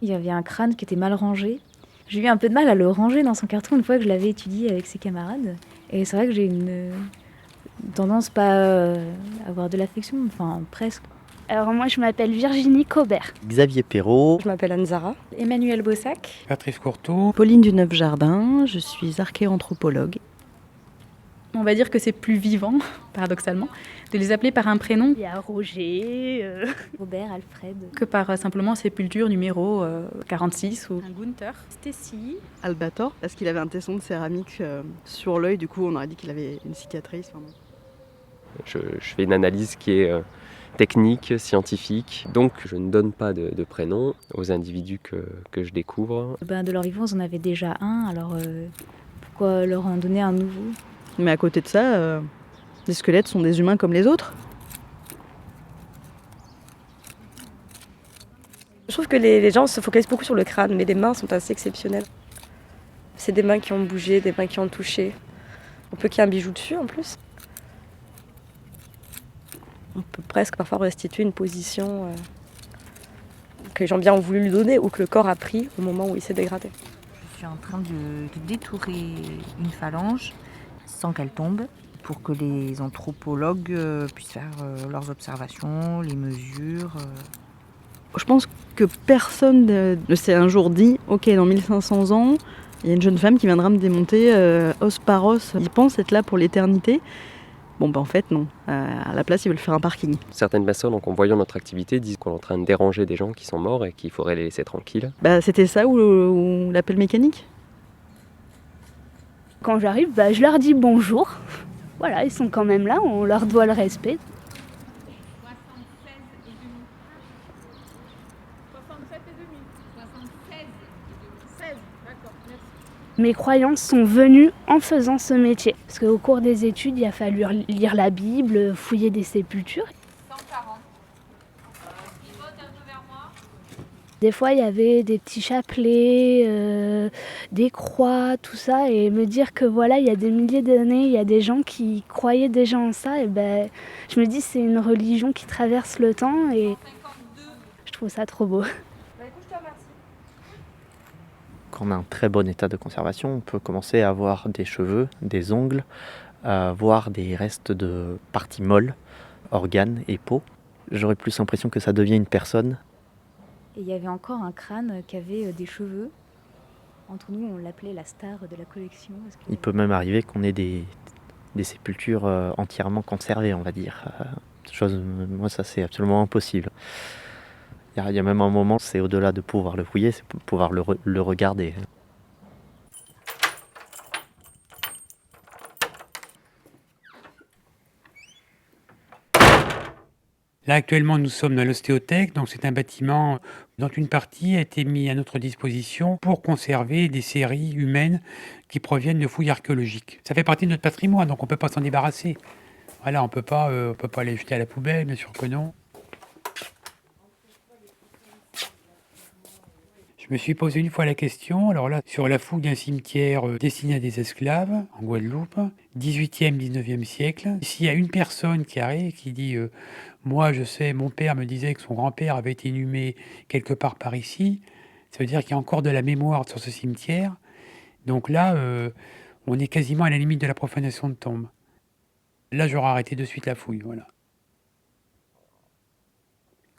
Il y avait un crâne qui était mal rangé. J'ai eu un peu de mal à le ranger dans son carton une fois que je l'avais étudié avec ses camarades. Et c'est vrai que j'ai une tendance pas à avoir de l'affection, enfin presque. Alors moi je m'appelle Virginie Cobert. Xavier Perrault. Je m'appelle Anne-Zara. Emmanuel Bossac. Patrice Courteau. Pauline Duneuf-Jardin, je suis archéanthropologue. On va dire que c'est plus vivant, paradoxalement, de les appeler par un prénom. Il y a Roger, Robert, Alfred. Que par simplement sépulture numéro 46 ou un Gunther. Stacy. Albator, parce qu'il avait un tesson de céramique sur l'œil, du coup on aurait dit qu'il avait une cicatrice. Je fais une analyse qui est technique, scientifique, donc je ne donne pas de prénom aux individus que je découvre. De leur vivant, on en avait déjà un, alors pourquoi leur en donner un nouveau ? Mais à côté de ça, les squelettes sont des humains comme les autres. Je trouve que les gens se focalisent beaucoup sur le crâne, mais les mains sont assez exceptionnelles. C'est des mains qui ont bougé, des mains qui ont touché. On peut qu'il y ait un bijou dessus en plus. On peut presque parfois restituer une position que les gens bien ont voulu lui donner ou que le corps a pris au moment où il s'est dégradé. Je suis en train de détourer une phalange sans qu'elle tombe pour que les anthropologues puissent faire leurs observations, les mesures. Je pense que personne ne s'est un jour dit « Ok, dans 1500 ans, il y a une jeune femme qui viendra me démonter os par os. Ils pensent être là pour l'éternité. » Bon, en fait, non. À la place, ils veulent faire un parking. Certaines personnes, donc, en voyant notre activité, disent qu'on est en train de déranger des gens qui sont morts et qu'il faudrait les laisser tranquilles. C'était ça ou l'appel mécanique. Quand j'arrive, je leur dis bonjour. Voilà, ils sont quand même là, on leur doit le respect. Mes croyances sont venues en faisant ce métier. Parce qu'au cours des études, il a fallu lire la Bible, fouiller des sépultures. 140. Des fois, il y avait des petits chapelets, des croix, tout ça. Et me dire que voilà, il y a des milliers d'années, il y a des gens qui croyaient déjà en ça. Et je me dis c'est une religion qui traverse le temps. Et je trouve ça trop beau. Quand on a un très bon état de conservation, on peut commencer à avoir des cheveux, des ongles, voire des restes de parties molles, organes et peau. J'aurais plus l'impression que ça devient une personne. Et il y avait encore un crâne qui avait des cheveux. Entre nous, on l'appelait la star de la collection. Il peut même arriver qu'on ait des sépultures entièrement conservées, on va dire. Moi, ça, c'est absolument impossible. Il y a même un moment, c'est au-delà de pouvoir le fouiller, c'est pouvoir le regarder. Là, actuellement, nous sommes dans l'ostéothèque, donc c'est un bâtiment dont une partie a été mise à notre disposition pour conserver des séries humaines qui proviennent de fouilles archéologiques. Ça fait partie de notre patrimoine, donc on ne peut pas s'en débarrasser. Voilà, on peut pas les jeter à la poubelle, bien sûr que non. Je me suis posé une fois la question, alors là, sur la fouille d'un cimetière destiné à des esclaves, en Guadeloupe, 18e, 19e siècle. S'il y a une personne qui arrive et qui dit moi je sais, mon père me disait que son grand-père avait été inhumé quelque part par ici », ça veut dire qu'il y a encore de la mémoire sur ce cimetière. Donc là, on est quasiment à la limite de la profanation de tombe. Là, j'aurais arrêté de suite la fouille, voilà.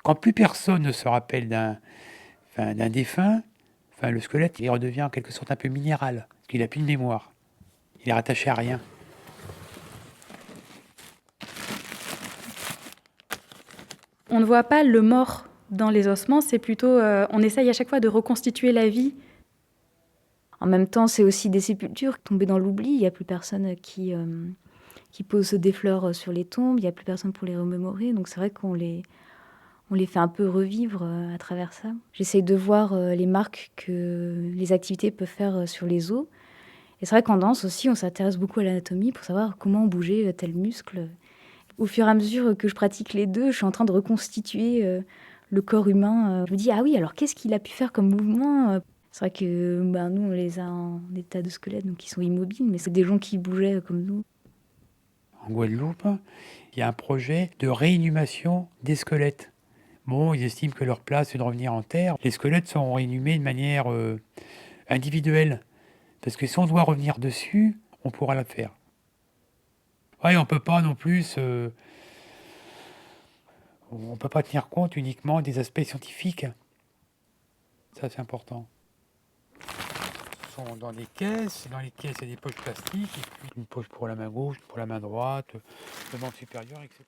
Quand plus personne ne se rappelle d'un défunt, le squelette, il redevient en quelque sorte un peu minéral, parce qu'il n'a plus de mémoire. Il est rattaché à rien. On ne voit pas le mort dans les ossements, c'est plutôt... on essaye à chaque fois de reconstituer la vie. En même temps, c'est aussi des sépultures tombées dans l'oubli. Il n'y a plus personne qui pose des fleurs sur les tombes, il n'y a plus personne pour les remémorer. Donc c'est vrai qu'on les fait un peu revivre à travers ça. J'essaye de voir les marques que les activités peuvent faire sur les os. Et c'est vrai qu'en danse aussi, on s'intéresse beaucoup à l'anatomie pour savoir comment bouger tel muscle. Au fur et à mesure que je pratique les deux, je suis en train de reconstituer le corps humain. Je me dis, ah oui, alors qu'est-ce qu'il a pu faire comme mouvement ? C'est vrai que nous, on les a en état de squelette, donc ils sont immobiles, mais c'est des gens qui bougeaient comme nous. En Guadeloupe, il y a un projet de réinhumation des squelettes. Bon, ils estiment que leur place, c'est de revenir en terre. Les squelettes sont réinhumés de manière individuelle. Parce que si on doit revenir dessus, on pourra la faire. Ouais, on peut pas non plus... on peut pas tenir compte uniquement des aspects scientifiques. Ça, c'est important. Ils sont dans des caisses. Dans les caisses, il y a des poches plastiques. Et puis une poche pour la main gauche, pour la main droite, le ventre supérieur, etc.